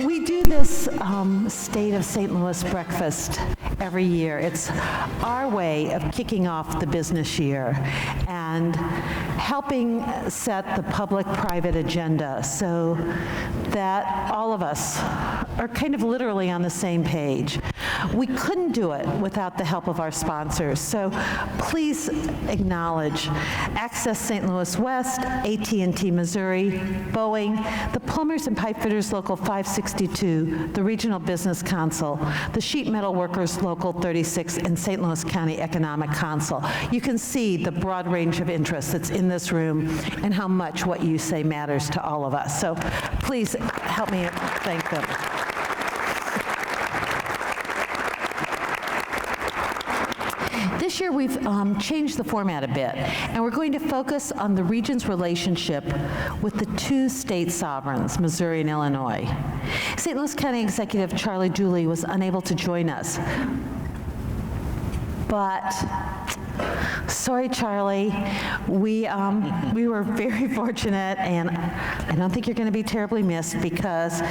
We do this State of St. Louis breakfast every year. It's our way of kicking off the business year and helping set the public-private agenda so that all of us are kind of literally on the same page. We couldn't do it without the help of our sponsors, so please acknowledge Access St. Louis West, AT&T Missouri, Boeing, the Plumbers and Pipe Fitters Local 562, the Regional Business Council, the Sheet Metal Workers Local 36, and St. Louis County Economic Council. You can see the broad range of interest that's in this room and how much what you say matters to all of us. So please help me thank them. This year we've changed the format a bit, and we're going to focus on the region's relationship with the two state sovereigns, Missouri and Illinois. St. Louis County Executive Charlie Dooley was unable to join us, but sorry, Charlie. We were very fortunate, and I don't think you're going to be terribly missed because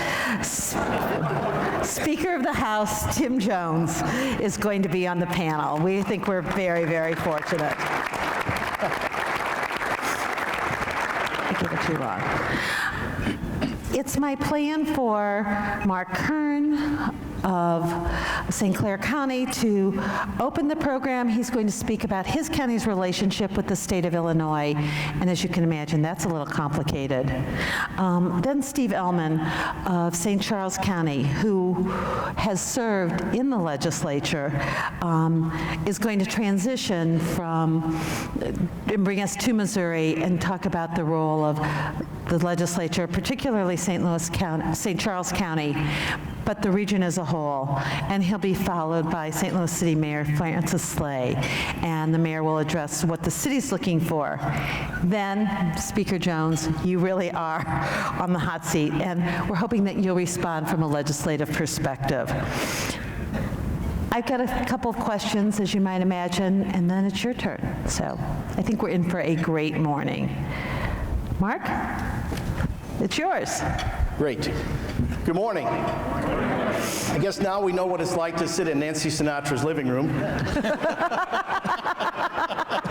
Speaker of the House Tim Jones is going to be on the panel. We think we're very, very fortunate. I gave it too long. It's my plan for Mark Kern of St. Clair County to open the program. He's going to speak about his county's relationship with the state of Illinois, and as you can imagine, that's a little complicated. Then Steve Ellman of St. Charles County, who has served in the legislature, is going to transition from and bring us to Missouri and talk about the role of the legislature, particularly St. Charles County, but the region as a whole. And he'll be followed by St. Louis City Mayor Francis Slay, and the mayor will address what the city's looking for. Then, Speaker Jones, you really are on the hot seat, and we're hoping that you'll respond from a legislative perspective. I've got a couple of questions, as you might imagine, and then it's your turn. So I think we're in for a great morning. Mark, it's yours. Great. Good morning. I guess now we know what it's like to sit in Nancy Sinatra's living room.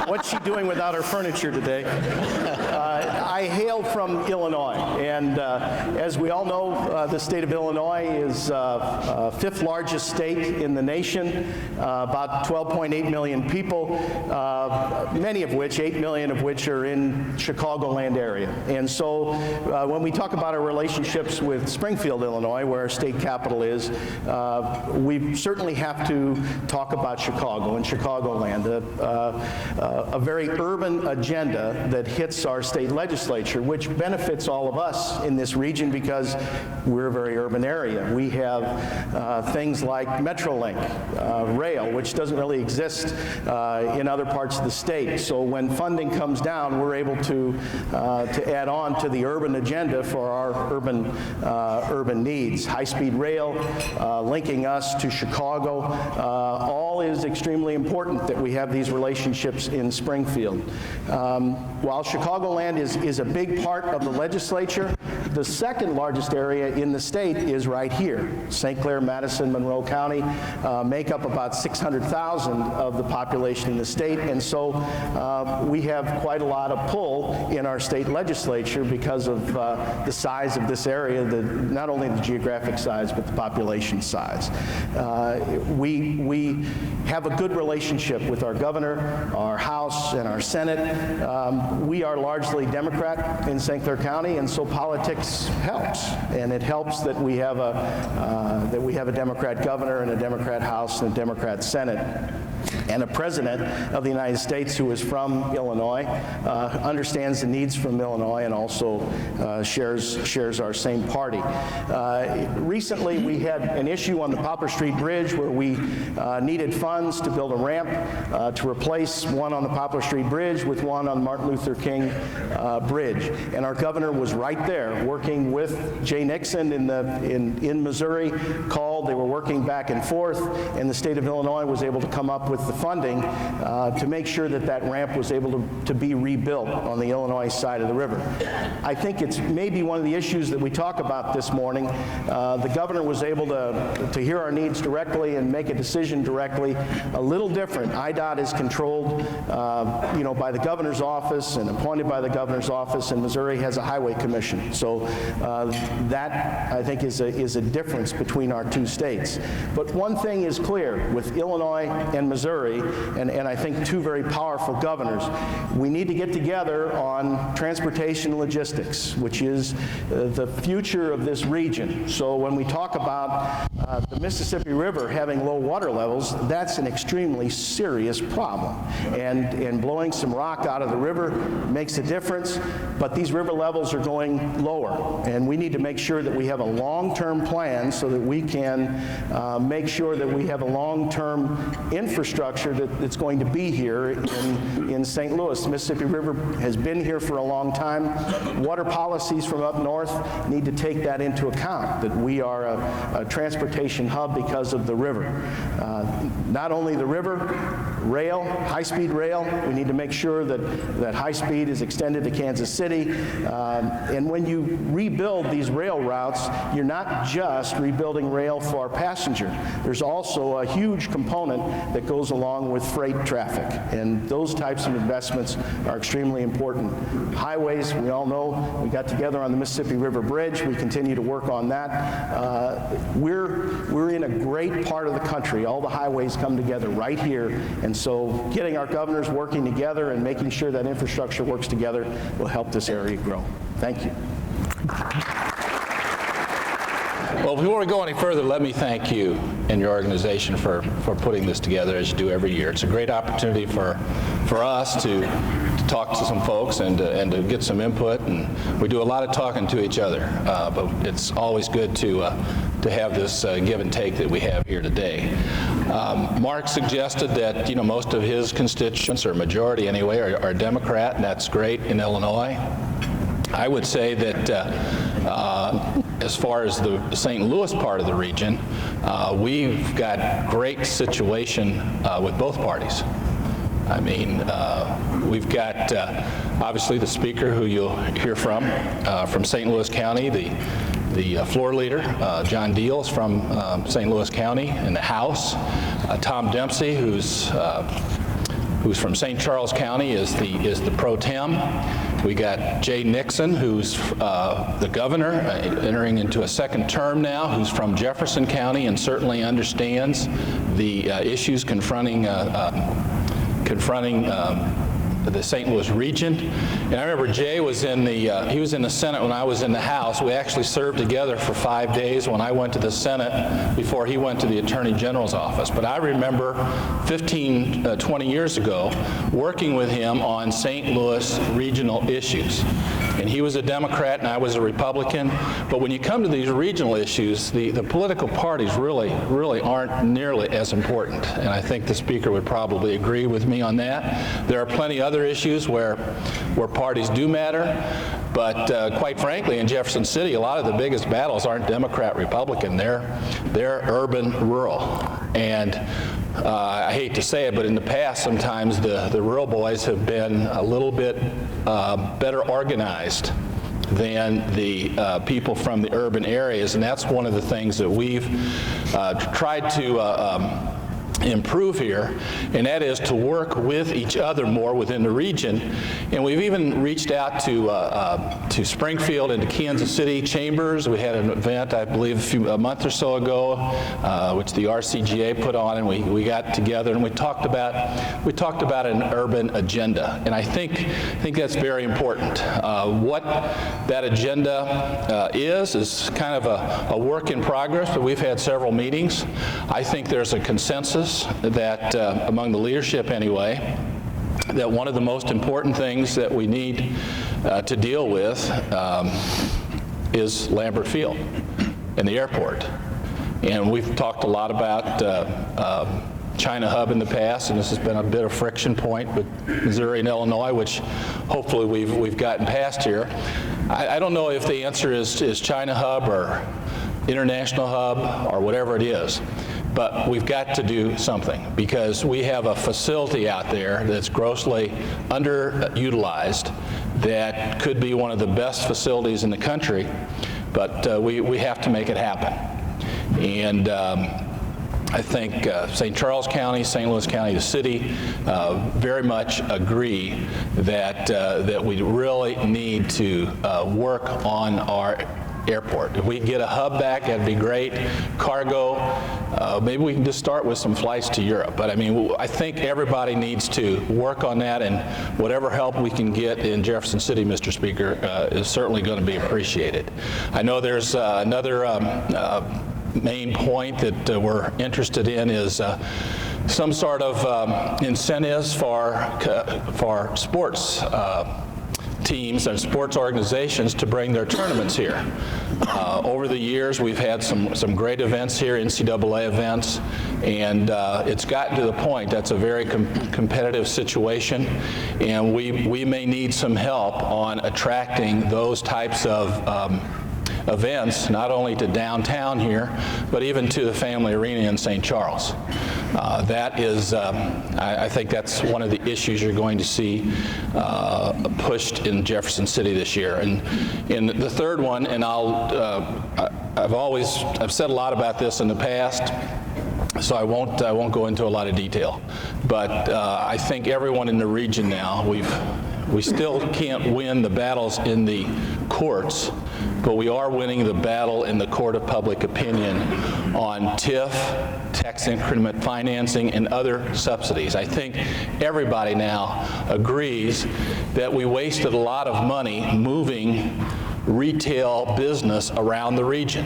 What's she doing without her furniture today? I hail from Illinois, and as we all know, the state of Illinois is fifth largest state in the nation, about 12.8 million people, many of which, 8 million of which are in Chicagoland area. And so when we talk about our relationships with Springfield, Illinois, where our state capital is, we certainly have to talk about Chicago and Chicagoland, a very urban agenda that hits our state legislature, which benefits all of us in this region because we're a very urban area. We have things like Metrolink, rail, which doesn't really exist in other parts of the state. So when funding comes down, we're able to add on to the urban agenda for our urban needs. High-speed rail, linking us to Chicago, all is extremely important that we have these relationships in Springfield. While Chicagoland is a big part of the legislature, the second largest area in the state is right here. St. Clair, Madison, Monroe County make up about 600,000 of the population in the state, and so we have quite a lot of pull in our state legislature because of the size of this area, not only the geographic size, but the population size. We have a good relationship with our governor, our House, and our Senate. We are largely Democrat in St. Clair County, and so politics helps. And it helps that we have a Democrat governor and a Democrat House and a Democrat Senate, and a president of the United States who is from Illinois, understands the needs from Illinois, and also shares our same party. Recently, we had an issue on the Poplar Street Bridge where we needed funds to build a ramp to replace one on the Poplar Street Bridge with one on Martin Luther King Bridge. And our governor was right there working with Jay Nixon in Missouri, called, they were working back and forth, and the state of Illinois was able to come up with the funding to make sure that that ramp was able to be rebuilt on the Illinois side of the river. I think it's maybe one of the issues that we talk about this morning. The governor was able to hear our needs directly and make a decision directly. A little different. IDOT is controlled by the governor's office and appointed by the governor's office, and Missouri has a highway commission. So that, I think, is a difference between our two states. But one thing is clear with Illinois and Missouri, and I think two very powerful governors, we need to get together on transportation logistics, which is the future of this region. So when we talk about the Mississippi River having low water levels, that's an extremely serious problem. And blowing some rock out of the river makes a difference, but these river levels are going lower. And we need to make sure that we have a long-term plan so that we can make sure that we have a long-term infrastructure that's going to be here in St. Louis. The Mississippi River has been here for a long time. Water policies from up north need to take that into account, that we are a transportation hub because of the river. Not only the river, rail, high-speed rail, we need to make sure that high speed is extended to Kansas City. And when you rebuild these rail routes, you're not just rebuilding rail for passenger. There's also a huge component that goes along with freight traffic. And those types of investments are extremely important. Highways, we all know, we got together on the Mississippi River Bridge. We continue to work on that. We're in a great part of the country. All the highways come together right here. And so getting our governors working together and making sure that infrastructure works together will help this area grow. Thank you. Well, before we go any further, let me thank you and your organization for putting this together as you do every year. It's a great opportunity for us to talk to some folks and to get some input. And we do a lot of talking to each other, but it's always good to have this give and take that we have here today. Mark suggested that most of his constituents, or majority anyway, are Democrat, and that's great in Illinois. I would say that as far as the St. Louis part of the region, we've got great situation with both parties. I mean, we've got obviously the speaker who you'll hear from St. Louis County, the floor leader, John Deals from St. Louis County in the House, Tom Dempsey, who's from St. Charles County, is the pro tem. We got Jay Nixon, who's the governor, entering into a second term now, who's from Jefferson County and certainly understands the issues confronting the St. Louis region. And I remember Jay was he was in the Senate when I was in the House. We actually served together for 5 days when I went to the Senate before he went to the Attorney General's office. But I remember 20 years ago working with him on St. Louis regional issues. And he was a Democrat and I was a Republican. But when you come to these regional issues, the political parties really aren't nearly as important. And I think the Speaker would probably agree with me on that. There are plenty of other issues where parties do matter. But quite frankly, in Jefferson City, a lot of the biggest battles aren't Democrat-Republican. They're urban-rural. And I hate to say it, but in the past, sometimes the rural boys have been a little bit better organized than the people from the urban areas, and that's one of the things that we've tried to improve here, and that is to work with each other more within the region. And we've even reached out to Springfield and to Kansas City chambers. We had an event, I believe, a month or so ago, which the RCGA put on, and we got together and we talked about an urban agenda. And I think that's very important. What that agenda is kind of a work in progress, but we've had several meetings. I think there's a consensus that among the leadership anyway, that one of the most important things that we need to deal with is Lambert Field and the airport. And we've talked a lot about China Hub in the past, and this has been a bit of friction point with Missouri and Illinois, which hopefully we've gotten past here. I don't know if the answer is China Hub or International Hub or whatever it is. but we've got to do something because we have a facility out there that's grossly underutilized that could be one of the best facilities in the country, but we have to make it happen. And I think St. Charles County, St. Louis County, the city very much agree that we really need to work on our airport. If we get a hub back, that'd be great. Cargo, maybe we can just start with some flights to Europe. But I mean, I think everybody needs to work on that, and whatever help we can get in Jefferson City, Mr. Speaker, is certainly going to be appreciated. I know there's another main point that we're interested in is some sort of incentives for sports teams and sports organizations to bring their tournaments here. Over the years, we've had some great events here, NCAA events, and it's gotten to the point that's a very competitive situation, and we may need some help on attracting those types of events, not only to downtown here, but even to the Family Arena in St. Charles. That is, I think that's one of the issues you're going to see pushed in Jefferson City this year. And the third one, and I've said a lot about this in the past, so I won't go into a lot of detail. But I think everyone in the region now, we still can't win the battles in the courts, but we are winning the battle in the court of public opinion on TIF, tax increment financing, and other subsidies. I think everybody now agrees that we wasted a lot of money moving retail business around the region.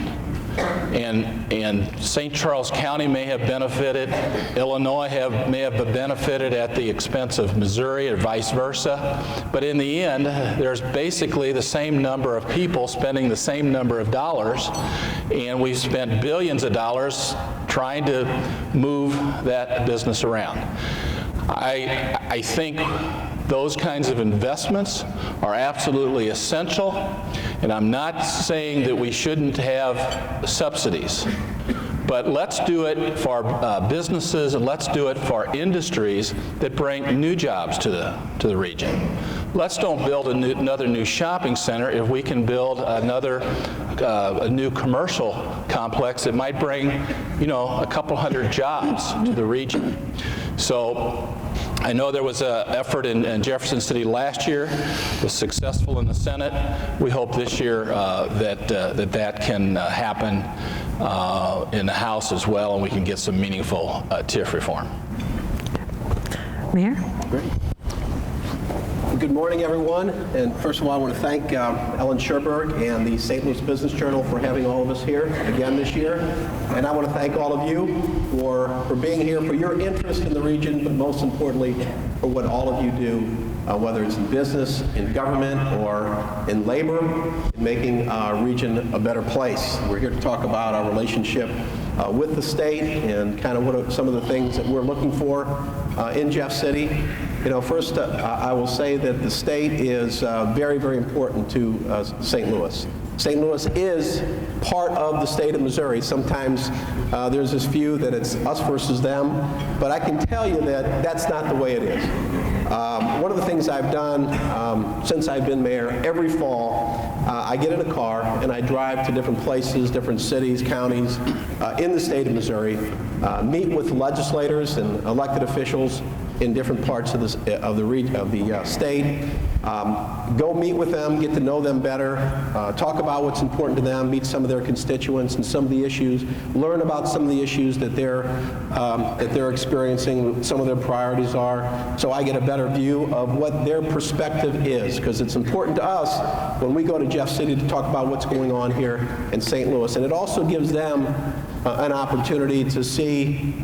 And St. Charles County may have benefited, Illinois may have benefited at the expense of Missouri or vice versa, but in the end, there's basically the same number of people spending the same number of dollars, and we've spent billions of dollars trying to move that business around. I think those kinds of investments are absolutely essential, and I'm not saying that we shouldn't have subsidies, but let's do it for businesses and let's do it for industries that bring new jobs to the region. Let's don't build another new shopping center if we can build a new commercial complex that might bring, a couple hundred jobs to the region. So I know there was an effort in Jefferson City last year, was successful in the Senate. We hope this year that can happen in the House as well, and we can get some meaningful TIF reform. Mayor? Great. Good morning, everyone. And first of all, I want to thank Ellen Sherberg and the St. Louis Business Journal for having all of us here again this year. And I want to thank all of you for being here, for your interest in the region, but most importantly, for what all of you do, whether it's in business, in government, or in labor, in making our region a better place. We're here to talk about our relationship with the state and kind of what are some of the things that we're looking for in Jeff City. First, I will say that the state is very, very important to St. Louis. St. Louis is part of the state of Missouri. Sometimes there's this view that it's us versus them, but I can tell you that that's not the way it is. One of the things I've done since I've been mayor, every fall, I get in a car and I drive to different places, different cities, counties in the state of Missouri, meet with legislators and elected officials in different parts of the state, go meet with them, get to know them better, talk about what's important to them, meet some of their constituents and some of the issues, learn about some of the issues that they're experiencing, what some of their priorities are, so I get a better view of what their perspective is, because it's important to us when we go to Jeff City to talk about what's going on here in St. Louis. And it also gives them an opportunity to see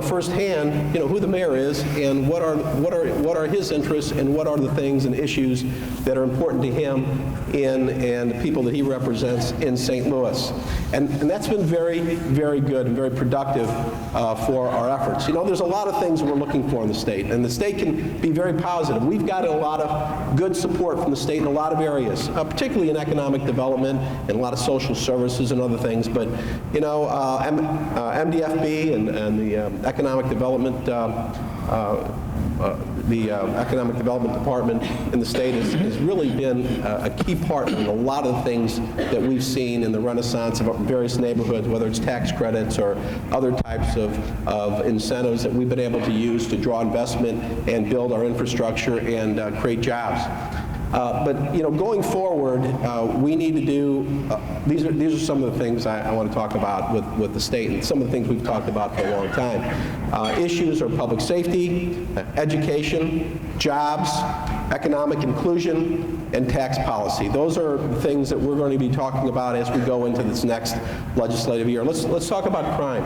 firsthand, who the mayor is and what are his interests and what are the things and issues that are important to him and the people that he represents in St. Louis. And that's been very, very good and very productive for our efforts. There's a lot of things we're looking for in the state, and the state can be very positive. We've gotten a lot of good support from the state in a lot of areas, particularly in economic development and a lot of social services and other things. But, MDFB and the economic development Economic Development Department in the state has really been a key partner in a lot of the things that we've seen in the renaissance of various neighborhoods, whether it's tax credits or other types of incentives that we've been able to use to draw investment and build our infrastructure and create jobs. But going forward, we need to do, these are some of the things I want to talk about with the state, and some of the things we've talked about for a long time. Issues are public safety, education, jobs, economic inclusion, and tax policy. Those are the things that we're going to be talking about as we go into this next legislative year. Let's talk about crime.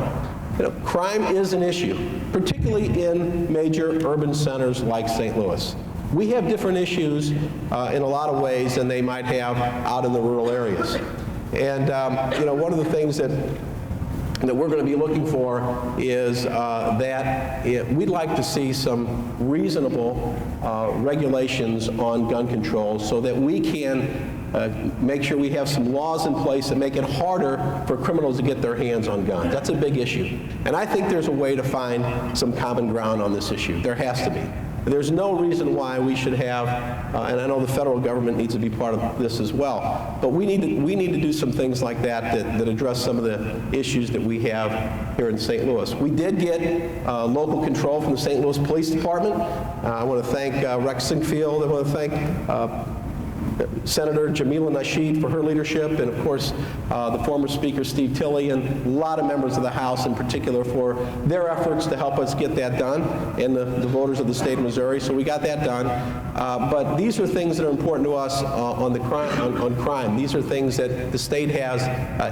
Crime is an issue, particularly in major urban centers like St. Louis. We have different issues in a lot of ways than they might have out in the rural areas. And one of the things that we're going to be looking for is that we'd like to see some reasonable regulations on gun control so that we can make sure we have some laws in place that make it harder for criminals to get their hands on guns. That's a big issue. And I think there's a way to find some common ground on this issue. There has to be. There's no reason why we should have, and I know the federal government needs to be part of this as well, but we need to do some things like that address some of the issues that we have here in St. Louis. We did get local control from the St. Louis Police Department. I want to thank Rex Sinkfield. I want to thank Senator Jamila Nasheed for her leadership, and of course the former Speaker Steve Tilley, and a lot of members of the House in particular for their efforts to help us get that done, and the voters of the state of Missouri. So we got that done. But these are things that are important to us on crime. These are things that the state has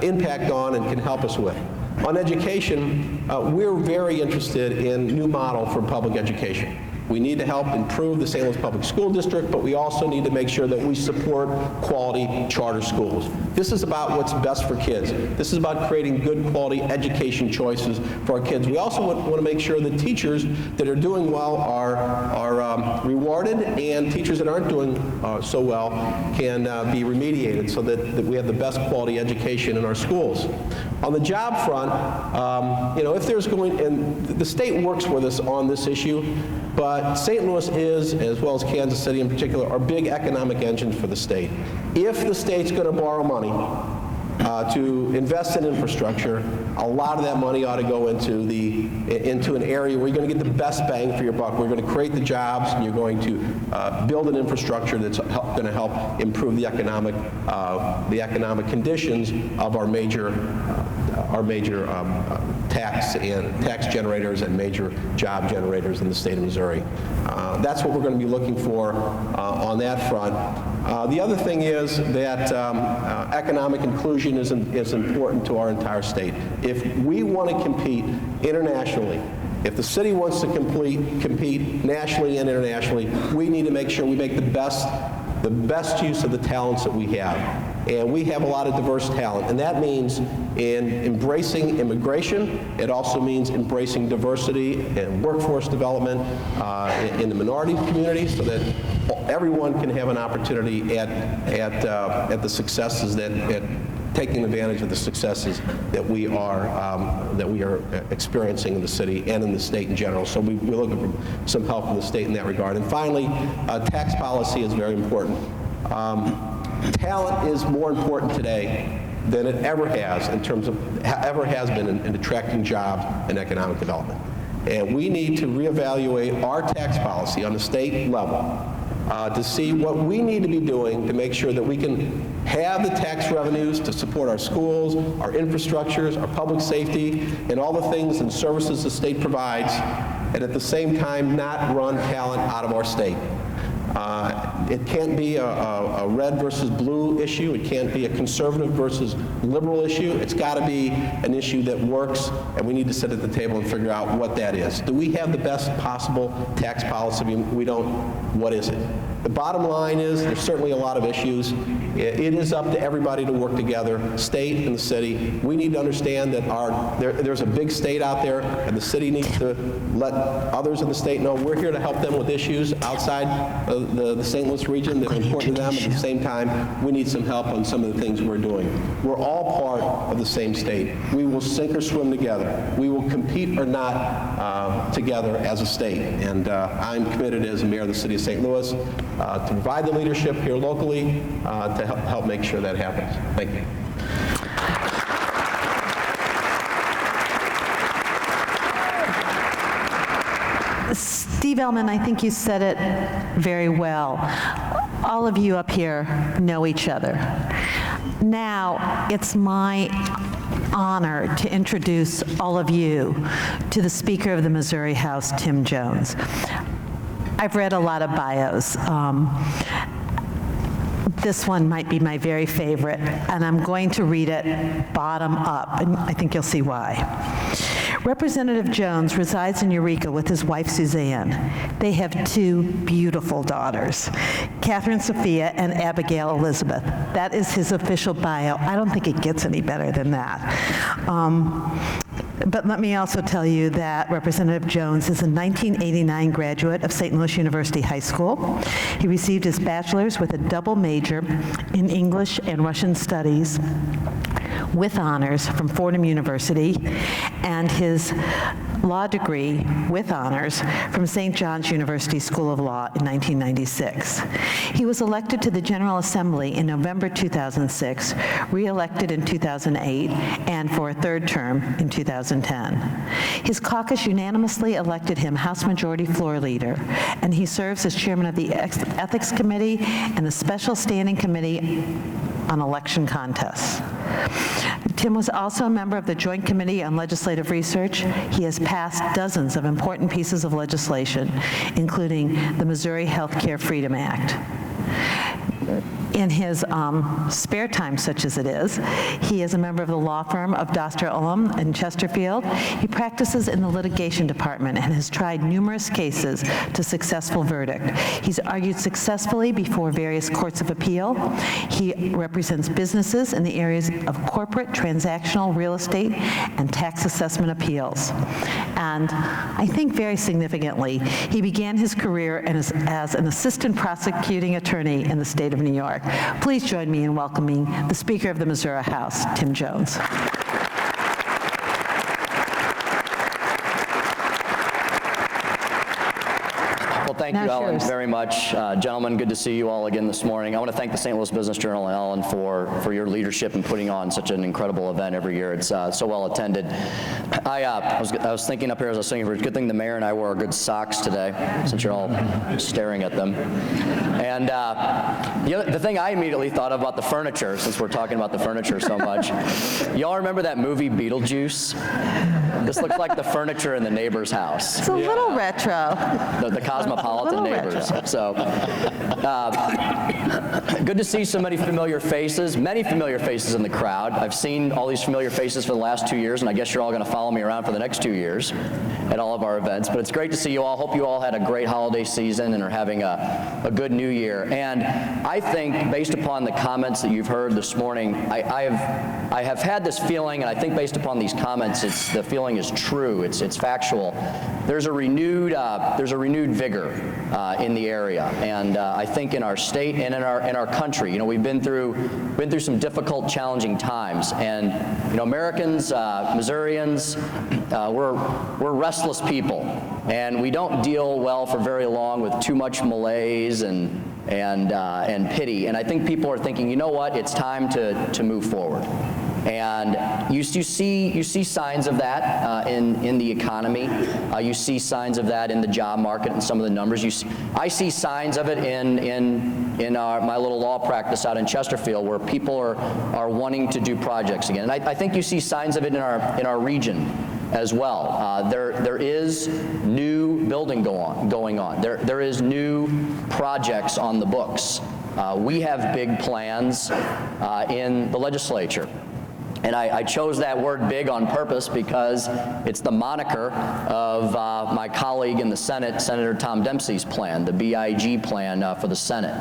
impact on and can help us with. On education, we're very interested in new model for public education. We need to help improve the St. Louis Public School District, but we also need to make sure that we support quality charter schools. This is about what's best for kids. This is about creating good quality education choices for our kids. We also want to make sure that teachers that are doing well are rewarded, and teachers that aren't doing so well can be remediated so that we have the best quality education in our schools. On the job front, if there's and the state works with us on this issue, but St. Louis is, as well as Kansas City in particular, are big economic engines for the state. If the state's going to borrow money to invest in infrastructure, a lot of that money ought to go into an area where you're going to get the best bang for your buck. We're going to create the jobs, and you're going to build an infrastructure that's going to help improve the economic conditions of our major tax generators and major job generators in the state of Missouri. That's what we're going to be looking for on that front. The other thing is that economic inclusion is important to our entire state. If we want to compete internationally, if the city wants to compete nationally and internationally, we need to make sure we make the best use of the talents that we have. And we have a lot of diverse talent, and that means in embracing immigration. It also means embracing diversity and workforce development in the minority community, so that everyone can have an opportunity at the successes at taking advantage of the successes that we are experiencing in the city and in the state in general. So we're looking for some help from the state in that regard. And finally, tax policy is very important. Talent is more important today than it ever has been in attracting jobs and economic development. And we need to reevaluate our tax policy on the state level to see what we need to be doing to make sure that we can have the tax revenues to support our schools, our infrastructures, our public safety, and all the things and services the state provides, and at the same time not run talent out of our state. It can't be a red versus blue issue. It can't be a conservative versus liberal issue. It's got to be an issue that works, and we need to sit at the table and figure out what that is. Do we have the best possible tax policy? We don't. What is it? The bottom line is there's certainly a lot of issues. It is up to everybody to work together, state and the city. We need to understand that there's a big state out there, and the city needs to let others in the state know we're here to help them with issues outside the St. Louis region that are important to them. At the same time, we need some help on some of the things we're doing. We're all part of the same state. We will sink or swim together. We will compete or not together as a state. And I'm committed as mayor of the city of St. Louis to provide the leadership here locally to help make sure that happens. Thank you. Steve Ellman, I think you said it very well. All of you up here know each other. Now, it's my honor to introduce all of you to the Speaker of the Missouri House, Tim Jones. I've read a lot of bios. This one might be my very favorite, and I'm going to read it bottom up, and I think you'll see why. Representative Jones resides in Eureka with his wife, Suzanne. They have two beautiful daughters, Catherine Sophia and Abigail Elizabeth. That is his official bio. I don't think it gets any better than that. But let me also tell you that Representative Jones is a 1989 graduate of St. Louis University High School. He received his bachelor's with a double major in English and Russian studies with honors from Fordham University, and his law degree with honors from St. John's University School of Law in 1996. He was elected to the General Assembly in November 2006, re-elected in 2008, and for a third term in 2010. His caucus unanimously elected him House Majority Floor Leader, and he serves as chairman of the Ethics Committee and the Special Standing Committee on Election Contests. Tim was also a member of the Joint Committee on Legislative Research. He has passed dozens of important pieces of legislation, including the Missouri Health Care Freedom Act. In his spare time, such as it is, he is a member of the law firm of Doster Ullum in Chesterfield. He practices in the litigation department and has tried numerous cases to successful verdict. He's argued successfully before various courts of appeal. He represents businesses in the areas of corporate, transactional, real estate, and tax assessment appeals. And I think very significantly, he began his career as an assistant prosecuting attorney in the state of New York. Please join me in welcoming the Speaker of the Missouri House, Tim Jones. Well, thank you, Ellen, very much. Gentlemen, good to see you all again this morning. I want to thank the St. Louis Business Journal and Ellen for your leadership in putting on such an incredible event every year. It's so well attended. I was thinking up here as I was singing, it's a good thing the mayor and I wore our good socks today, since you're all staring at them. And the thing I immediately thought of about the furniture, since we're talking about the furniture so much, y'all remember that movie Beetlejuice? This looks like the furniture in the neighbor's house. It's a little retro. The cosmopolitan neighbors. So, good to see so many familiar faces in the crowd. I've seen all these familiar faces for the last 2 years, and I guess you're all going to follow me around for the next 2 years at all of our events. But it's great to see you all. Hope you all had a great holiday season and are having a good new year. And I think, based upon the comments that you've heard this morning, I have had this feeling, and I think based upon these comments, the feeling is true. It's factual. There's a renewed vigor in the area, and I think in our state and in our country, we've been through some difficult, challenging times, and Americans, Missourians, we're restless people, and we don't deal well for very long with too much malaise and pity. And I think people are thinking, you know what, it's time to move forward. And you see signs of that in the economy. You see signs of that in the job market and some of the numbers. I see signs of it in my little law practice out in Chesterfield, where people are wanting to do projects again. And I think you see signs of it in our region. as well. There is new building going on. There is new projects on the books. We have big plans in the legislature. And I chose that word big on purpose because it's the moniker of my colleague in the Senate, Senator Tom Dempsey's plan, the BIG plan for the Senate.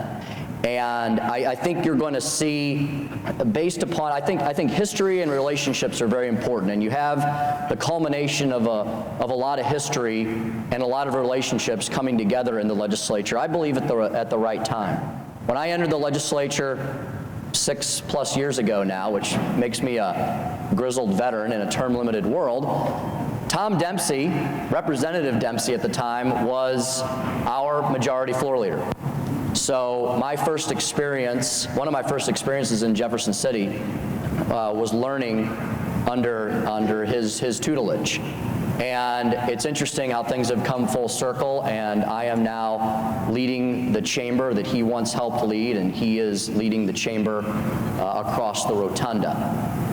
And I think you're going to see, based upon, I think history and relationships are very important. And you have the culmination of a lot of history and a lot of relationships coming together in the legislature, I believe at the right time. When I entered the legislature 6+ years ago now, which makes me a grizzled veteran in a term-limited world, Tom Dempsey, Representative Dempsey at the time, was our majority floor leader. So my first experience, one of my first experiences in Jefferson City was learning under his tutelage. And it's interesting how things have come full circle, and I am now leading the chamber that he once helped lead, and he is leading the chamber across the rotunda.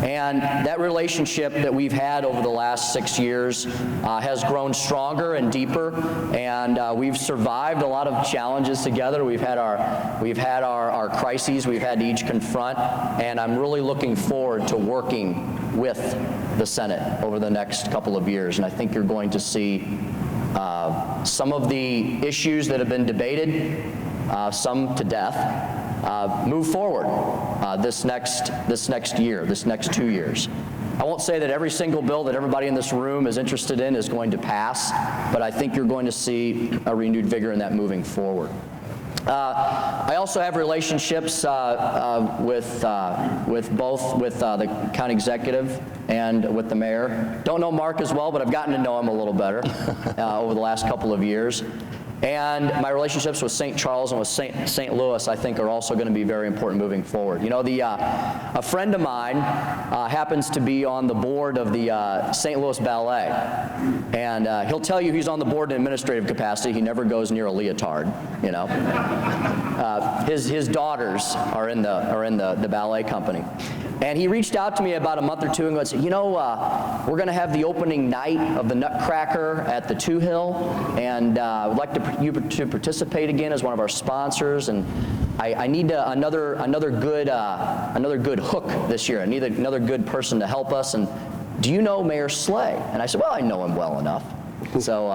And that relationship that we've had over the last 6 years has grown stronger and deeper, and we've survived a lot of challenges together. We've had our crises we've had to each confront, and I'm really looking forward to working with the Senate over the next couple of years. And I think you're going to see some of the issues that have been debated, some to death, move forward this next year, this next 2 years. I won't say that every single bill that everybody in this room is interested in is going to pass, but I think you're going to see a renewed vigor in that moving forward. I also have relationships with the county executive and with the mayor. Don't know Mark as well, but I've gotten to know him a little better over the last couple of years. And my relationships with St. Charles and with St. Louis, I think, are also going to be very important moving forward. You know, a friend of mine happens to be on the board of the St. Louis Ballet, and he'll tell you he's on the board in administrative capacity. He never goes near a leotard, you know. His daughters are in the ballet company. And he reached out to me about a month or two ago and said, you know, we're going to have the opening night of the Nutcracker at the Two Hill, and I'd like you to participate again as one of our sponsors. And I need another good hook this year. I need another good person to help us. And do you know Mayor Slay? And I said, well, I know him well enough. So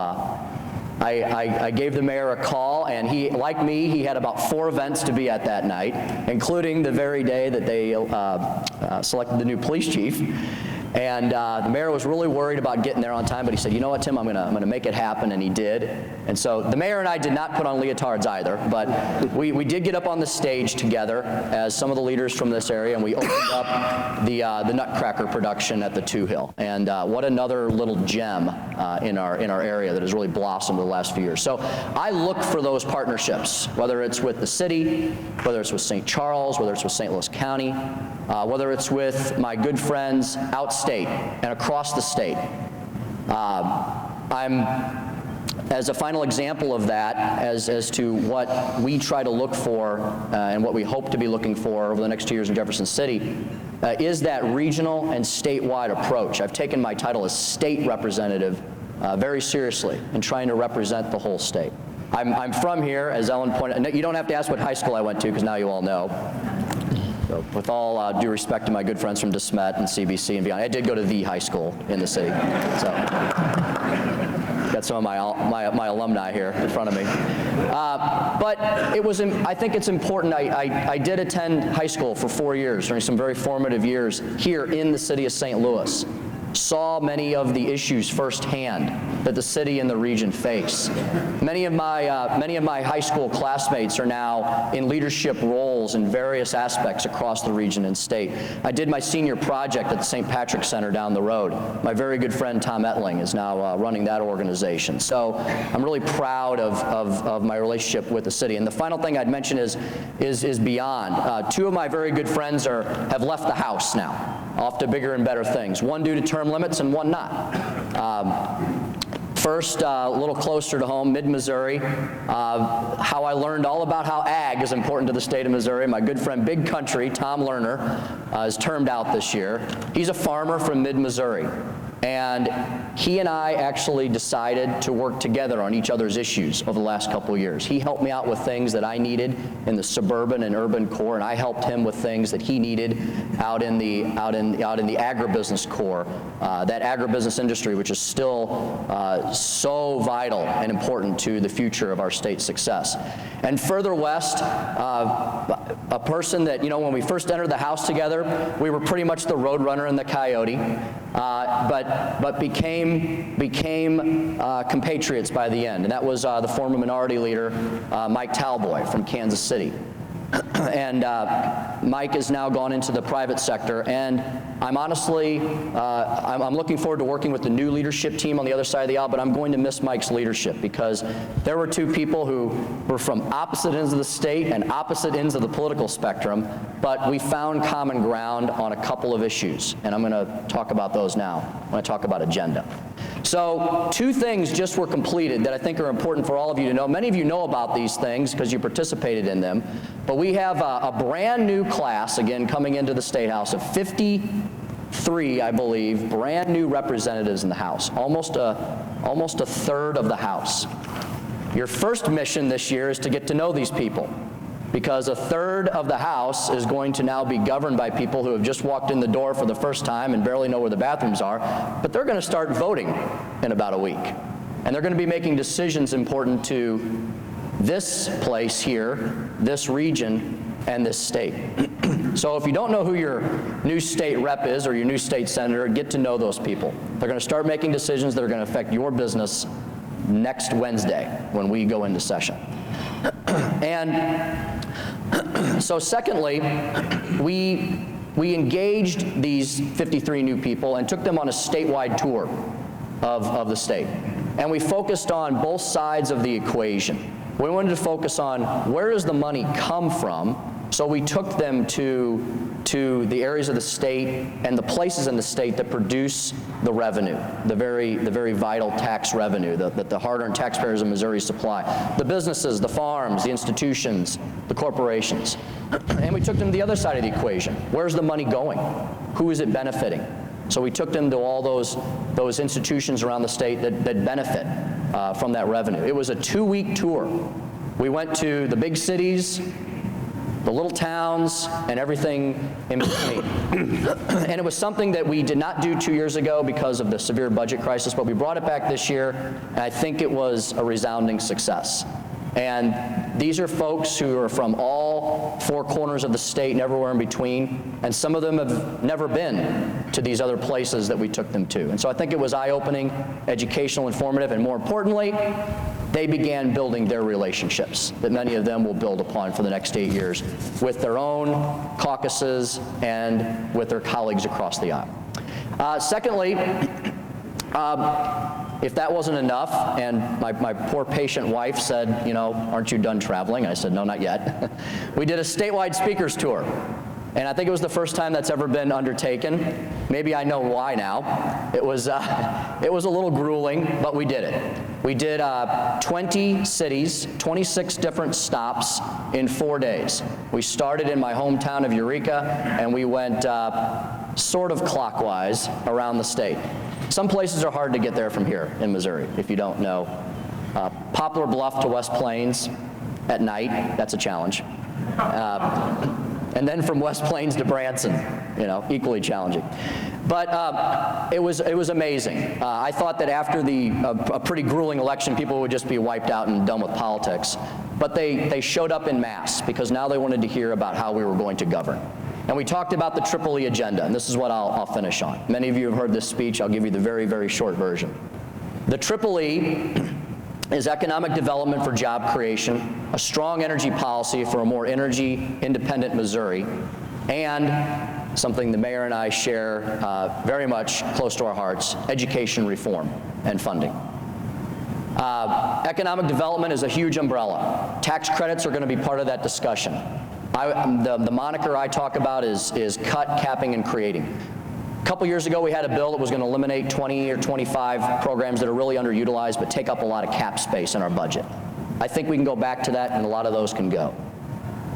I gave the mayor a call, and he, like me, he had about 4 events to be at that night, including the very day that they selected the new police chief. And the mayor was really worried about getting there on time, but he said, you know what, Tim, I'm gonna make it happen, and he did. And so the mayor and I did not put on leotards either, but we did get up on the stage together as some of the leaders from this area, and we opened up the Nutcracker production at the Two Hill. And what another little gem in our area that has really blossomed over the last few years. So I look for those partnerships, whether it's with the city, whether it's with St. Charles, whether it's with St. Louis County, whether it's with my good friends outstate and across the state. As a final example of that, as to what we try to look for and what we hope to be looking for over the next 2 years in Jefferson City, is that regional and statewide approach. I've taken my title as state representative very seriously in trying to represent the whole state. I'm from here, as Ellen pointed out. You don't have to ask what high school I went to, because now you all know. So with all due respect to my good friends from DeSmet and CBC and beyond, I did go to the high school in the city. So got some of my alumni here in front of me. But it was, I think it's important. I did attend high school for 4 years during some very formative years here in the city of St. Louis. Saw many of the issues firsthand that the city and the region face. Many of my high school classmates are now in leadership roles in various aspects across the region and state. I did my senior project at the St. Patrick's Center down the road. My very good friend Tom Ettling is now running that organization. So I'm really proud of my relationship with the city. And the final thing I'd mention is beyond. 2 of my very good friends have left the house now, off to bigger and better things. One due to term limits and one not. First, a little closer to home, mid-Missouri, how I learned all about how ag is important to the state of Missouri. My good friend, Big Country, Tom Lerner, is termed out this year. He's a farmer from mid-Missouri. And he and I actually decided to work together on each other's issues over the last couple of years. He helped me out with things that I needed in the suburban and urban core, and I helped him with things that he needed out in the agribusiness core, that agribusiness industry, which is still so vital and important to the future of our state's success. And further west, a person that, you know, when we first entered the House together, we were pretty much the road runner and the coyote, but became compatriots by the end, and that was the former Minority Leader, Mike Talboy from Kansas City. And Mike has now gone into the private sector, and I'm honestly, I'm looking forward to working with the new leadership team on the other side of the aisle, but I'm going to miss Mike's leadership because there were two people who were from opposite ends of the state and opposite ends of the political spectrum, but we found common ground on a couple of issues, and I'm going to talk about those now when I talk about agenda. So two things just were completed that I think are important for all of you to know. Many of you know about these things because you participated in them, but we have a brand new class, again, coming into the State House of 53, I believe, brand new representatives in the House, almost a third of the House. Your first mission this year is to get to know these people, because a third of the House is going to now be governed by people who have just walked in the door for the first time and barely know where the bathrooms are, but they're going to start voting in about a week. And they're going to be making decisions important to this place here, this region, and this state. So if you don't know who your new state rep is or your new state senator, get to know those people. They're going to start making decisions that are going to affect your business next Wednesday when we go into session. And so secondly, we engaged these 53 new people and took them on a statewide tour of the state. And we focused on both sides of the equation. We wanted to focus on where does the money come from, so we took them to the areas of the state and the places in the state that produce the revenue, the very vital tax revenue that the hard-earned taxpayers of Missouri supply. The businesses, the farms, the institutions, the corporations. And we took them to the other side of the equation. Where's the money going? Who is it benefiting? So we took them to all those institutions around the state that benefit from that revenue. It was a 2-week tour. We went to the big cities, the little towns, and everything in between. And it was something that we did not do 2 years ago because of the severe budget crisis, but we brought it back this year, and I think it was a resounding success. And these are folks who are from all 4 corners of the state and everywhere in between, and some of them have never been to these other places that we took them to. And so I think it was eye-opening, educational, informative, and more importantly, they began building their relationships that many of them will build upon for the next 8 years with their own caucuses and with their colleagues across the aisle. Secondly, if that wasn't enough, and my poor patient wife said, you know, aren't you done traveling? I said, no, not yet. We did a statewide speakers tour. And I think it was the first time that's ever been undertaken. Maybe I know why now. It was a little grueling, but we did it. We did 20 cities, 26 different stops in 4 days. We started in my hometown of Eureka, and we went sort of clockwise around the state. Some places are hard to get there from here in Missouri, if you don't know. Poplar Bluff to West Plains at night, that's a challenge. And then from West Plains to Branson, you know, equally challenging. But it was amazing. I thought that after a pretty grueling election, people would just be wiped out and done with politics. But they showed up en masse because now they wanted to hear about how we were going to govern. And we talked about the Triple E agenda, and this is what I'll finish on. Many of you have heard this speech. I'll give you the very, very short version. The Triple E is economic development for job creation, a strong energy policy for a more energy-independent Missouri, and something the mayor and I share very much close to our hearts, education reform and funding. Economic development is a huge umbrella. Tax credits are going to be part of that discussion. The moniker I talk about is cut, capping, and creating. A couple years ago, we had a bill that was going to eliminate 20 or 25 programs that are really underutilized but take up a lot of cap space in our budget. I think we can go back to that, and a lot of those can go.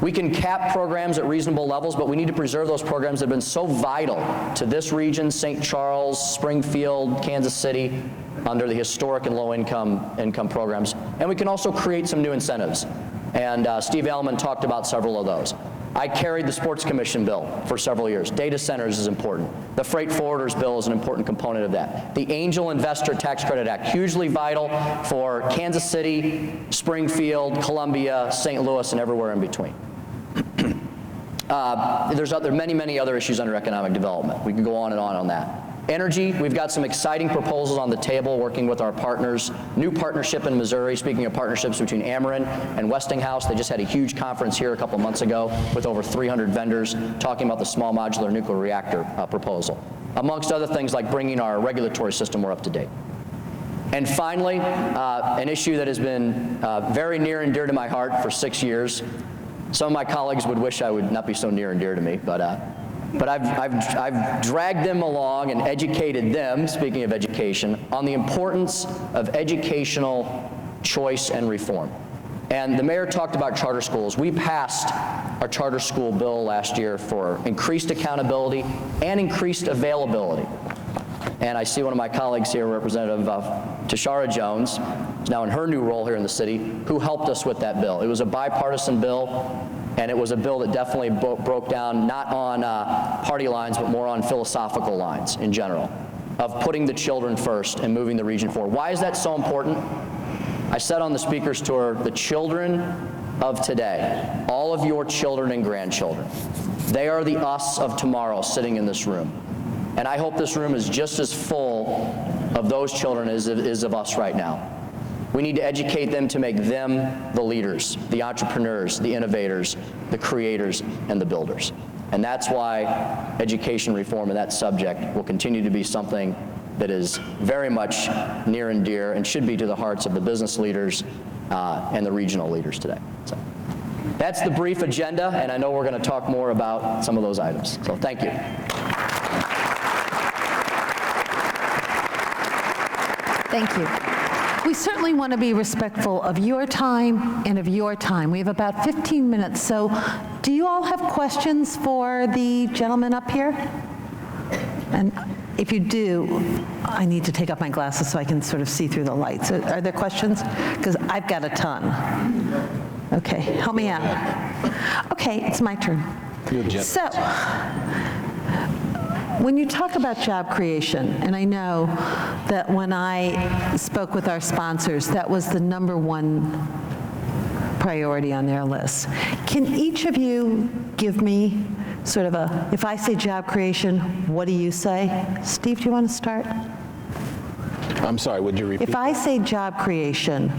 We can cap programs at reasonable levels, but we need to preserve those programs that have been so vital to this region, St. Charles, Springfield, Kansas City, under the historic and low-income programs. And we can also create some new incentives. And Steve Alleman talked about several of those. I carried the Sports Commission bill for several years. Data centers is important. The Freight Forwarders bill is an important component of that. The Angel Investor Tax Credit Act, hugely vital for Kansas City, Springfield, Columbia, St. Louis, and everywhere in between. There's many other issues under economic development. We can go on on that. Energy, we've got some exciting proposals on the table working with our partners. New partnership in Missouri, speaking of partnerships between Ameren and Westinghouse. They just had a huge conference here a couple months ago with over 300 vendors talking about the small modular nuclear reactor proposal, amongst other things like bringing our regulatory system more up to date. And finally, an issue that has been very near and dear to my heart for 6 years. Some of my colleagues would wish I would not be so near and dear to me, but I've dragged them along and educated them, speaking of education, on the importance of educational choice and reform. And the mayor talked about charter schools. We passed our charter school bill last year for increased accountability and increased availability. And I see one of my colleagues here, Representative Tashara Jones, is now in her new role here in the city, who helped us with that bill. It was a bipartisan bill, and it was a bill that definitely broke down not on party lines, but more on philosophical lines in general, of putting the children first and moving the region forward. Why is that so important? I said on the speaker's tour, the children of today, all of your children and grandchildren, they are the us of tomorrow sitting in this room. And I hope this room is just as full of those children as it is of us right now. We need to educate them to make them the leaders, the entrepreneurs, the innovators, the creators, and the builders. And that's why education reform and that subject will continue to be something that is very much near and dear and should be to the hearts of the business leaders and the regional leaders today. So that's the brief agenda, and I know we're going to talk more about some of those items. So thank you. Thank you. We certainly want to be respectful of your time and of your time. We have about 15 minutes, so do you all have questions for the gentleman up here? And if you do, I need to take off my glasses so I can sort of see through the lights. Are there questions? Because I've got a ton. Okay, help me out. Okay, it's my turn. So, when you talk about job creation, and I know that when I spoke with our sponsors, that was the #1 priority on their list. Can each of you give me sort of a, if I say job creation, what do you say? Steve, do you want to start? I'm sorry, would you repeat? If I say job creation,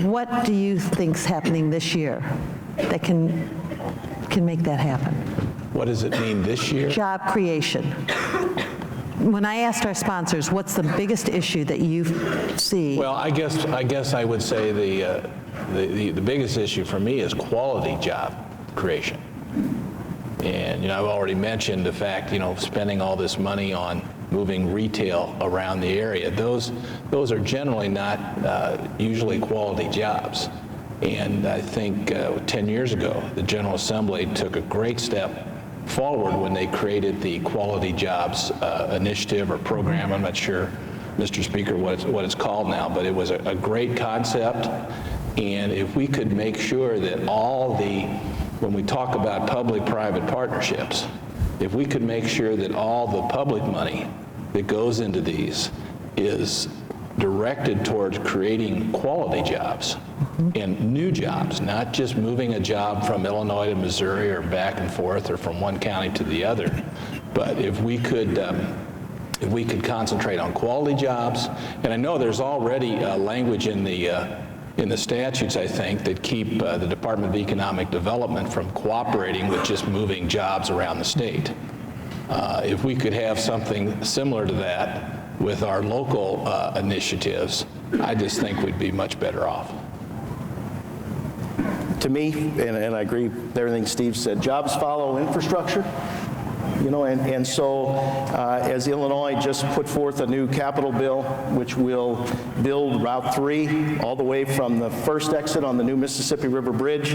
what do you think's happening this year that can make that happen? What does it mean this year? Job creation. When I asked our sponsors, what's the biggest issue that you see? Well, I guess I would say the biggest issue for me is quality job creation. And I've already mentioned the fact, spending all this money on moving retail around the area. Those are generally not usually quality jobs. And I think 10 years ago, the General Assembly took a great step forward when they created the Quality Jobs Initiative or program. I'm not sure, Mr. Speaker, what it's called now, but it was a great concept. And if we could make sure that when we talk about public-private partnerships, if we could make sure that all the public money that goes into these is directed towards creating quality jobs and new jobs, not just moving a job from Illinois to Missouri or back and forth or from one county to the other, but if we could concentrate on quality jobs. And I know there's already language in the statutes, I think, that keep the Department of Economic Development from cooperating with just moving jobs around the state. If we could have something similar to that with our local initiatives, I just think we'd be much better off. To me, and I agree with everything Steve said, jobs follow infrastructure. you know, and so as Illinois just put forth a new capital bill, which will build Route 3 all the way from the first exit on the new Mississippi River Bridge,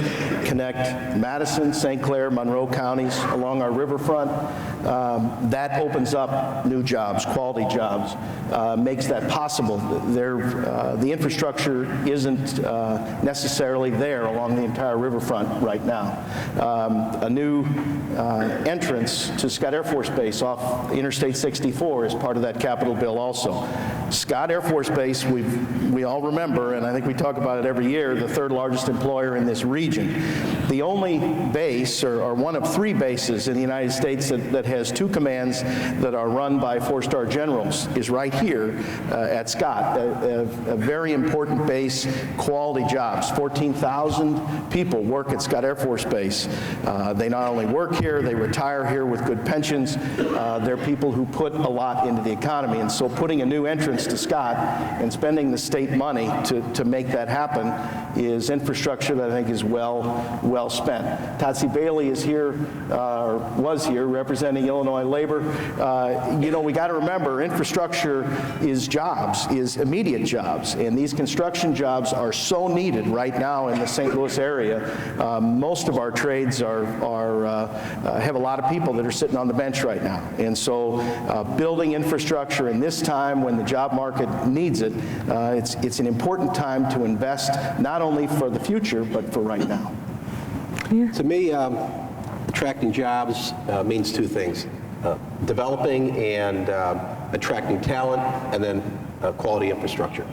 connect Madison, St. Clair, Monroe counties along our riverfront. That opens up new jobs, quality jobs, makes that possible. The infrastructure isn't necessarily there along the entire riverfront right now. A new entrance to Scott Air Force Base off Interstate 64 is part of that capital bill also. Scott Air Force Base, we all remember, and I think we talk about it every year, the third largest employer in this region. The only base, or one of 3 bases in the United States that has 2 commands that are run by 4-star generals, is right here at Scott. A very important base, quality jobs. 14,000 people work at Scott Air Force Base. They not only work here, they retire here with good pensions. They're people who put a lot into the economy, and so putting a new entrance to Scott and spending the state money to make that happen is infrastructure that I think is well spent. Tatsi Bailey is here, or was here, representing Illinois labor. You know, we got to remember, infrastructure is jobs, is immediate jobs, and these construction jobs are so needed right now in the St. Louis area. Most of our trades have a lot of people that are sitting on the bench right now, and so building infrastructure in this time when the job market needs it, it's an important time to invest not only for the future but for right now. To me, attracting jobs means 2 things. Developing and attracting talent, and then quality infrastructure.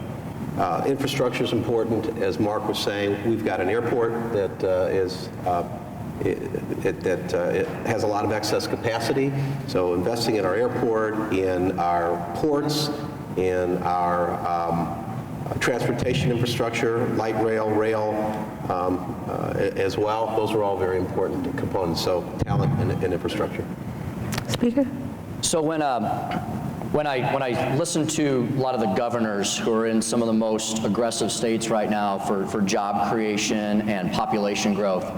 Infrastructure is important. As Mark was saying, we've got an airport that it has a lot of excess capacity, so investing in our airport, in our ports, in our transportation infrastructure, light rail, as well, those are all very important components, so talent and infrastructure. Speaker? So when I listen to a lot of the governors who are in some of the most aggressive states right now for job creation and population growth,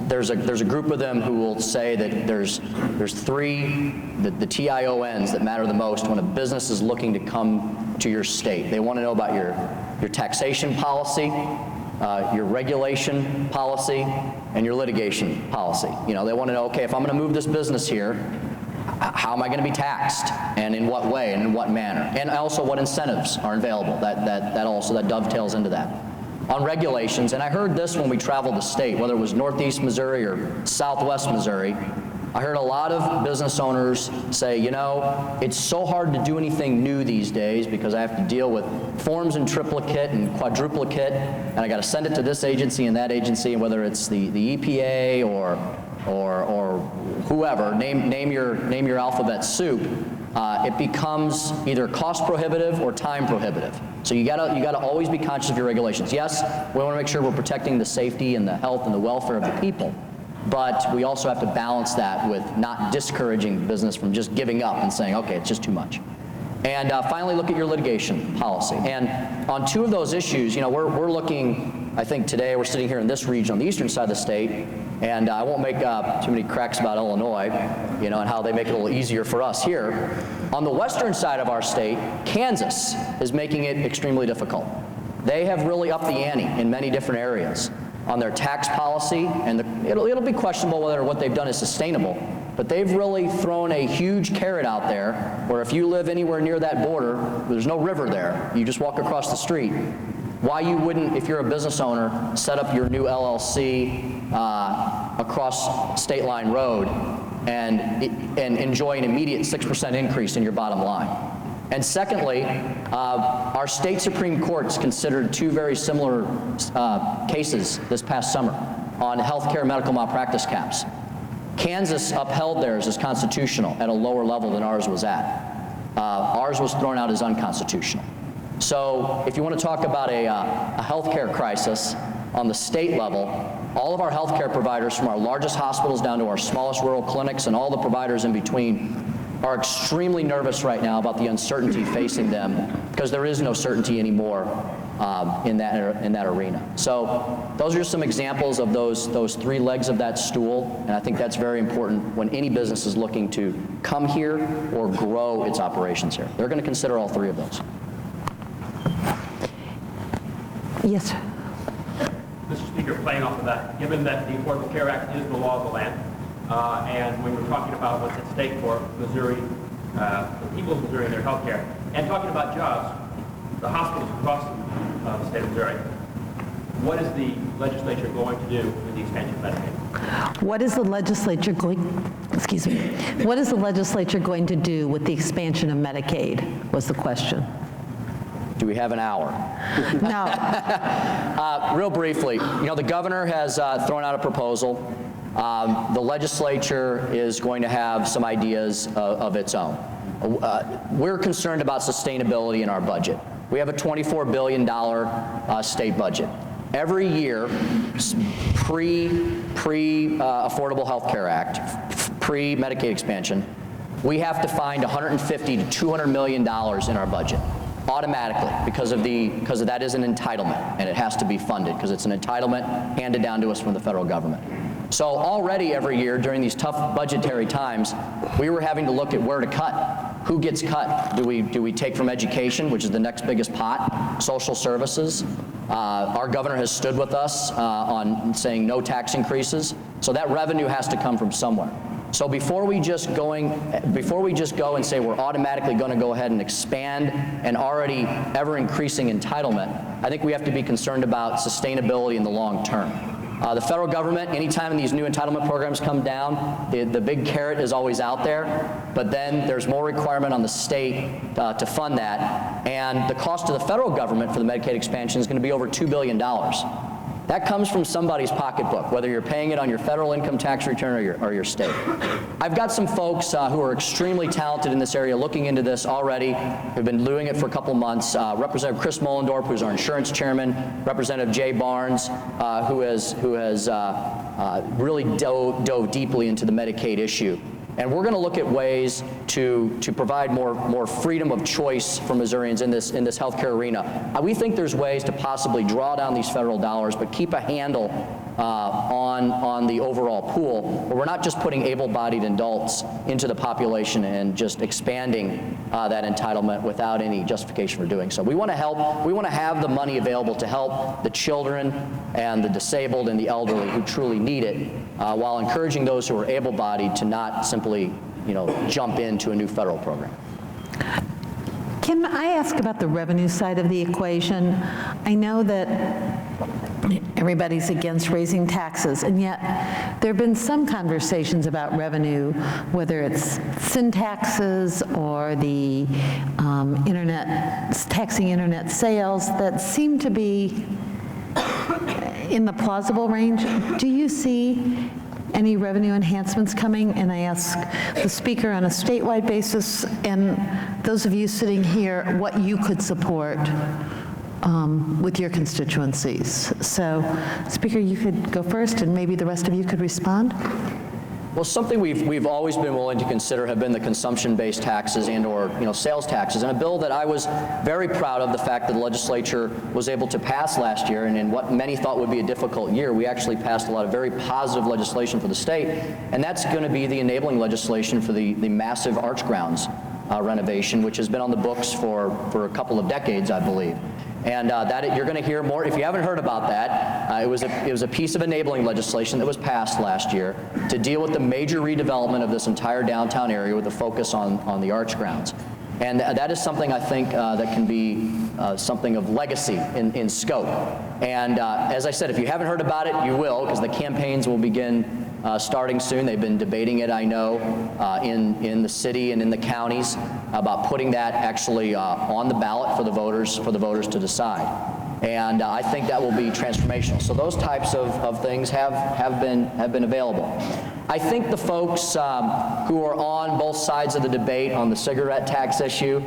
there's a group of them who will say that there's 3 the TIONs that matter the most when a business is looking to come to your state. They want to know about your taxation policy, your regulation policy, and your litigation policy. You know, they want to know, okay, if I'm going to move this business here, how am I going to be taxed, and in what way, and in what manner, and also what incentives are available. That dovetails into that. On regulations, and I heard this when we traveled the state, whether it was Northeast Missouri or Southwest Missouri, I heard a lot of business owners say, you know, it's so hard to do anything new these days because I have to deal with forms in triplicate and quadruplicate, and I got to send it to this agency and that agency, and whether it's the EPA or whoever, name your alphabet soup. It becomes either cost prohibitive or time prohibitive. So you gotta always be conscious of your regulations. Yes, we want to make sure we're protecting the safety and the health and the welfare of the people, but we also have to balance that with not discouraging business from just giving up and saying, okay, it's just too much. And finally, look at your litigation policy. And on 2 of those issues, you know, we're looking, I think today we're sitting here in this region on the eastern side of the state, and I won't make too many cracks about Illinois, you know, and how they make it a little easier for us here. On the western side of our state, Kansas is making it extremely difficult. They have really upped the ante in many different areas on their tax policy, and it'll be questionable whether what they've done is sustainable, but they've really thrown a huge carrot out there where if you live anywhere near that border, there's no river there, you just walk across the street. Why you wouldn't, if you're a business owner, set up your new LLC across State Line Road and enjoy an immediate 6% increase in your bottom line. And secondly, our state Supreme Court's considered 2 very similar cases this past summer on healthcare medical malpractice caps. Kansas upheld theirs as constitutional at a lower level than ours was at. Ours was thrown out as unconstitutional. So if you want to talk about a healthcare crisis on the state level, all of our healthcare providers, from our largest hospitals down to our smallest rural clinics and all the providers in between, are extremely nervous right now about the uncertainty facing them, because there is no certainty anymore in that arena. So those are just some examples of those three legs of that stool, and I think that's very important when any business is looking to come here or grow its operations here. They're going to consider all three of those. Yes. Mr. Speaker, playing off of that, given that the Affordable Care Act is the law of the land, and when we're talking about what's at stake for Missouri, the people of Missouri and their health care, and talking about jobs, the hospitals across the state of Missouri, what is the legislature going to do with the expansion of Medicaid? What is the legislature going, what is the legislature going to do with the expansion of Medicaid, was the question. Do we have an hour? No. Real briefly, the governor has thrown out a proposal. The legislature is going to have some ideas of its own. We're concerned about sustainability in our budget. We have a $24 billion state budget. Every year, pre-Affordable Health Care Act, pre-Medicaid expansion, we have to find $150 to $200 million in our budget, automatically, because that is an entitlement, and it has to be funded, because it's an entitlement handed down to us from the federal government. So already every year during these tough budgetary times, we were having to look at where to cut. Who gets cut? Do we take from education, which is the next biggest pot, social services? Our governor has stood with us on saying no tax increases, so that revenue has to come from somewhere. So before we just go and say we're automatically going to go ahead and expand an already ever-increasing entitlement, I think we have to be concerned about sustainability in the long term. The federal government, anytime these new entitlement programs come down, the big carrot is always out there, but then there's more requirement on the state to fund that, and the cost to the federal government for the Medicaid expansion is going to be over $2 billion. That comes from somebody's pocketbook, whether you're paying it on your federal income tax return or your state. I've got some folks who are extremely talented in this area looking into this already, who've been doing it for a couple months. Representative Chris Mollendorf, who's our insurance chairman, Representative Jay Barnes, who has really dove deeply into the Medicaid issue. And we're going to look at ways to provide more freedom of choice for Missourians in this healthcare arena. We think there's ways to possibly draw down these federal dollars, but keep a handle on the overall pool, where we're not just putting able-bodied adults into the population and just expanding that entitlement without any justification for doing so. We want to help. We want to have the money available to help the children and the disabled and the elderly who truly need it, while encouraging those who are able-bodied to not simply, jump into a new federal program. Can I ask about the revenue side of the equation? I know that everybody's against raising taxes, and yet there have been some conversations about revenue, whether it's sin taxes or the taxing internet sales, that seem to be in the plausible range. Do you see any revenue enhancements coming? And I ask the speaker on a statewide basis, and those of you sitting here, what you could support with your constituencies. So, Speaker, you could go first, and maybe the rest of you could respond. Well, something we've always been willing to consider have been the consumption-based taxes and/or sales taxes, and a bill that I was very proud of the fact that the legislature was able to pass last year, and in what many thought would be a difficult year, we actually passed a lot of very positive legislation for the state, and that's going to be the enabling legislation for the massive arch grounds renovation, which has been on the books for a couple of decades, I believe. And you're going to hear more. If you haven't heard about that, it was a piece of enabling legislation that was passed last year to deal with the major redevelopment of this entire downtown area with a focus on the arch grounds. And that is something I think that can be something of legacy in scope. And as I said, if you haven't heard about it, you will, because the campaigns will begin starting soon. They've been debating it, I know, in the city and in the counties about putting that actually on the ballot for the voters to decide. And I think that will be transformational. So those types of things have been available. I think the folks who are on both sides of the debate on the cigarette tax issue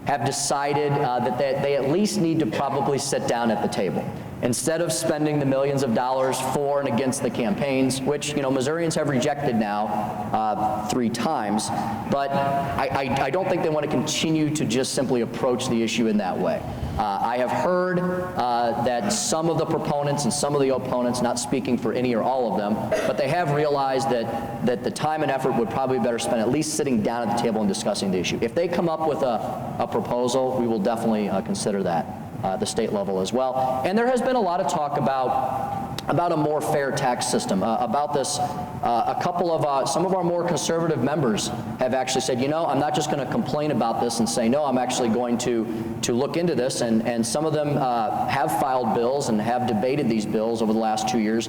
have decided that they at least need to probably sit down at the table. instead of spending the millions of dollars for and against the campaigns, which, Missourians have rejected now 3 times, but I don't think they want to continue to just simply approach the issue in that way. I have heard that some of the proponents and some of the opponents, not speaking for any or all of them, but they have realized that the time and effort would probably be better spent at least sitting down at the table and discussing the issue. If they come up with a proposal, we will definitely consider that at the state level as well. And there has been a lot of talk about a more fair tax system. About this, a couple of, some of our more conservative members have actually said, I'm not just going to complain about this and say, no, I'm actually going to look into this. And some of them have filed bills and have debated these bills over the last 2 years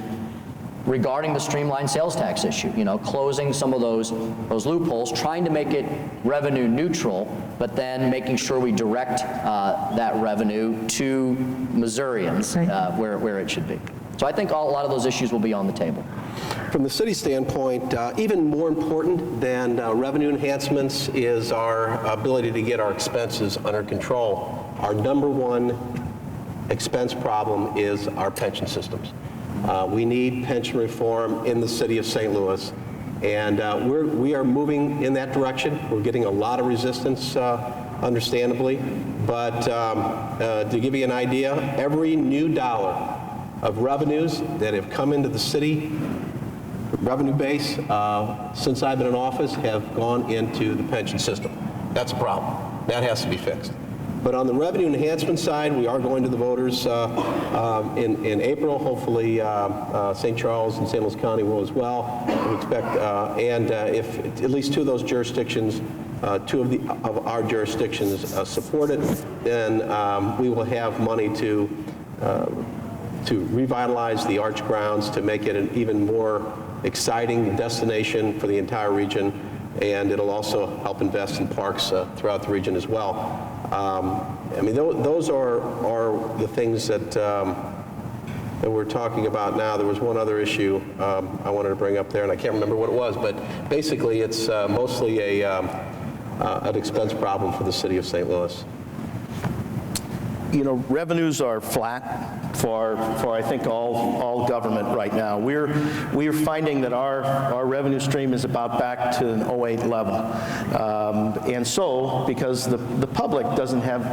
regarding the streamlined sales tax issue, closing some of those loopholes, trying to make it revenue neutral, but then making sure we direct that revenue to Missourians where it should be. So I think a lot of those issues will be on the table. From the city standpoint, even more important than revenue enhancements is our ability to get our expenses under control. Our number one expense problem is our pension systems. We need pension reform in the city of St. Louis, and we are moving in that direction. We're getting a lot of resistance, understandably, but to give you an idea, every new dollar of revenues that have come into the city revenue base since I've been in office have gone into the pension system. That's a problem. That has to be fixed. But on the revenue enhancement side, we are going to the voters in April. Hopefully, St. Charles and St. Louis County will as well. We expect, and if at least 2 of those jurisdictions, 2 of our jurisdictions support it, then we will have money to revitalize the Arch grounds, to make it an even more exciting destination for the entire region, and it'll also help invest in parks throughout the region as well. I mean, those are the things that we're talking about now. There was one other issue I wanted to bring up there, and I can't remember what it was, but basically it's mostly an expense problem for the city of St. Louis. Revenues are flat for I think all government right now. We're finding that our revenue stream is about back to an 08 level, and so because the public doesn't have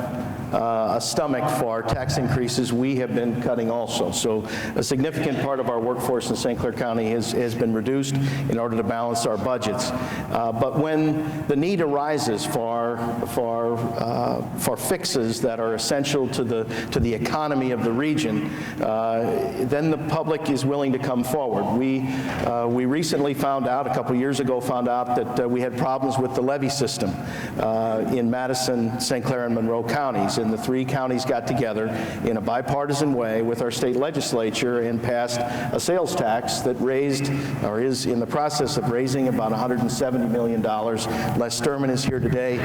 a stomach for tax increases, we have been cutting also. So a significant part of our workforce in St. Clair County has been reduced in order to balance our budgets. But when the need arises for fixes that are essential to the economy of the region, then the public is willing to come forward. We recently found out, a couple years ago, that we had problems with the levy system in Madison, St. Clair, and Monroe counties. And the 3 counties got together in a bipartisan way with our state legislature and passed a sales tax that raised, or is in the process of raising, about $170 million. Les Sturman is here today.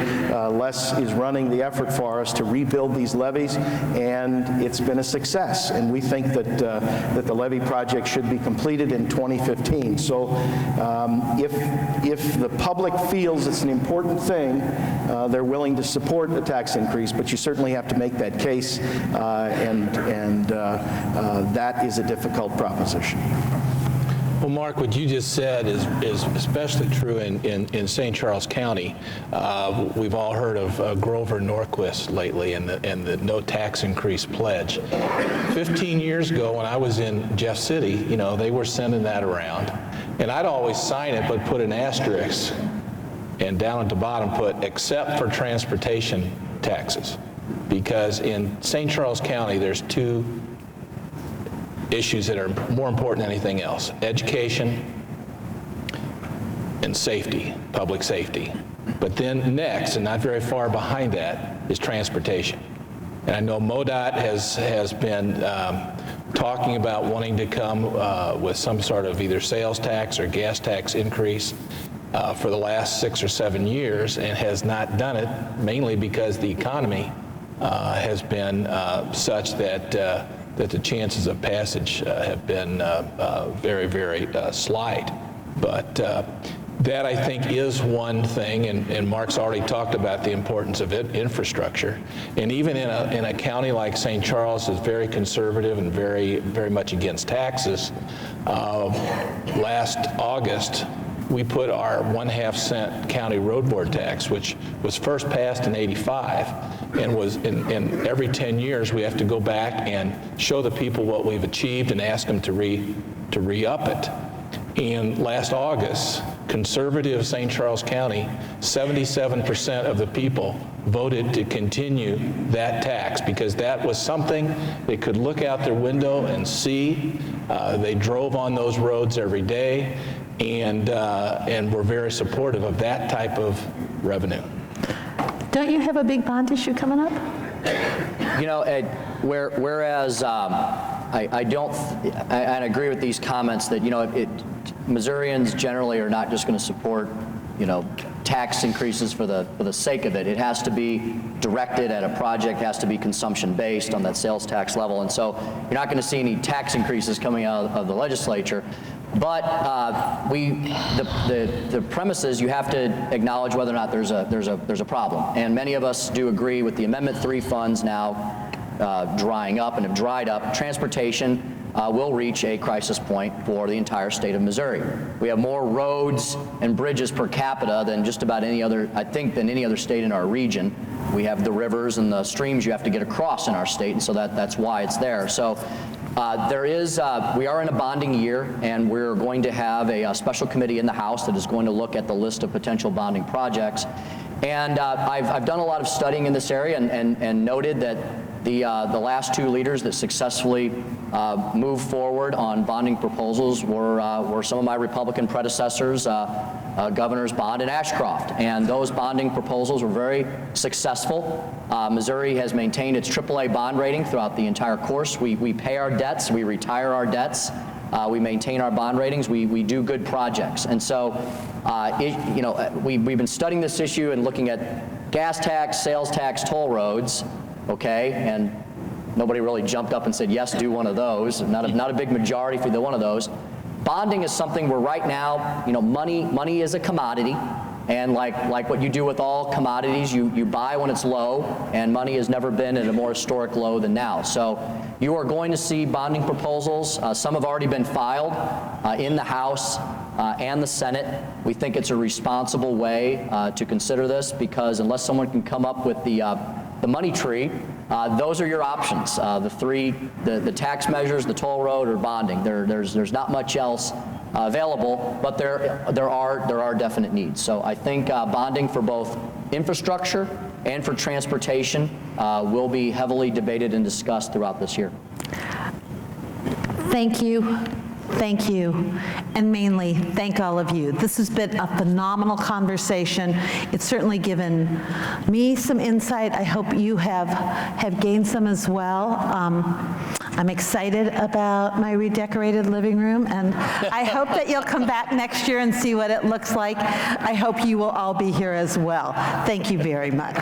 Les is running the effort for us to rebuild these levies, and it's been a success. And we think that the levy project should be completed in 2015. So if the public feels it's an important thing, they're willing to support a tax increase, but you certainly have to make that case, and that is a difficult proposition. Well, Mark, what you just said is especially true in St. Charles County. We've all heard of Grover Norquist lately and the no tax increase pledge. 15 years ago, when I was in Jeff City, they were sending that around, and I'd always sign it but put an asterisk, and down at the bottom put except for transportation taxes, because in St. Charles County there's 2 issues that are more important than anything else: education and safety, public safety. But then next, and not very far behind that, is transportation. And I know MoDOT has been talking about wanting to come with some sort of either sales tax or gas tax increase for the last 6 or 7 years, and has not done it, mainly because the economy has been such that the chances of passage have been very, very slight. But That, I think, is one thing, and Mark's already talked about the importance of infrastructure. And even in a county like St. Charles is very conservative and very much against taxes, last August, we put our 1/2 cent county road board tax, which was first passed in '85, and was in every 10 years we have to go back and show the people what we've achieved and ask them to re-up it. And last August, conservative St. Charles County, 77% of the people voted to continue that tax because that was something they could look out their window and see. They drove on those roads every day, and were very supportive of that type of revenue. Don't you have a big bond issue coming up? You know, Ed, whereas I agree with these comments that, you know, Missourians generally are not just going to support, you know, tax increases for the sake of it. It has to be directed at a project, has to be consumption-based on that sales tax level. And so you're not going to see any tax increases coming out of the legislature. But the premise is you have to acknowledge whether or not there's a problem. And many of us do agree with the Amendment 3 funds now drying up and have dried up. Transportation will reach a crisis point for the entire state of Missouri. We have more roads and bridges per capita than just about any other, I think, than any other state in our region. We have the rivers and the streams you have to get across in our state, and so that's why it's there. So we are in a bonding year, and we're going to have a special committee in the House that is going to look at the list of potential bonding projects. And I've done a lot of studying in this area and noted that the last two leaders that successfully moved forward on bonding proposals were some of my Republican predecessors, Governors Bond and Ashcroft. And those bonding proposals were very successful. Missouri has maintained its AAA bond rating throughout the entire course. We pay our debts, we retire our debts, we maintain our bond ratings, we do good projects. And so, you know, we've been studying this issue and looking at gas tax, sales tax, toll roads, okay, and nobody really jumped up and said, yes, do one of those. Not a big majority for either one of those. Bonding is something where right now, you know, money is a commodity, and like what you do with all commodities, you buy when it's low, and money has never been at a more historic low than now. So you are going to see bonding proposals. Some have already been filed in the House and the Senate. We think it's a responsible way to consider this, because unless someone can come up with the money tree, those are your options. The tax measures, the toll road, or bonding. There's not much else available, but there are definite needs. So I think bonding for both infrastructure and for transportation will be heavily debated and discussed throughout this year. Thank you. Thank you. And mainly, thank all of you. This has been a phenomenal conversation. It's certainly given me some insight. I hope you have gained some as well. I'm excited about my redecorated living room, and I hope that you'll come back next year and see what it looks like. I hope you will all be here as well. Thank you very much.